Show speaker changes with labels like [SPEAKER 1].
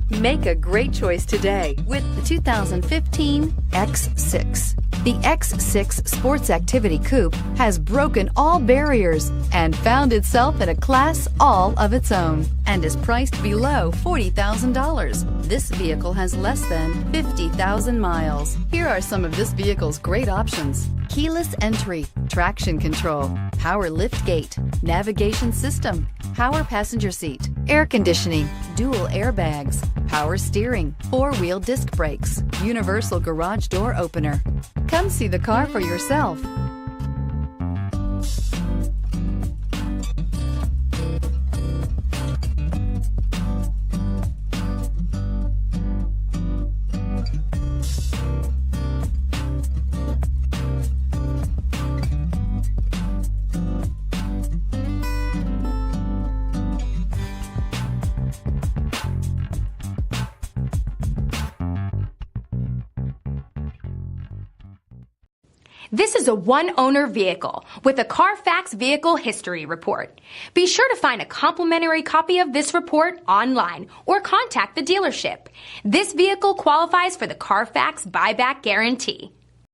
[SPEAKER 1] Make a great choice today with the 2015 X6. The X6 Sports Activity Coupe has broken all barriers and found itself in a class all of its own and is priced below $40,000. This vehicle has less than 50,000 miles. Here are some of this vehicle's great options: keyless entry, traction control, power liftgate, navigation system, power passenger seat, air conditioning, dual airbags, power steering, four-wheel disc brakes, universal garage door opener. Come see the car for yourself.
[SPEAKER 2] This is a one-owner vehicle with a Carfax Vehicle History Report. Be sure to find a complimentary copy of this report online or contact the dealership. This vehicle qualifies for the Carfax Buyback Guarantee.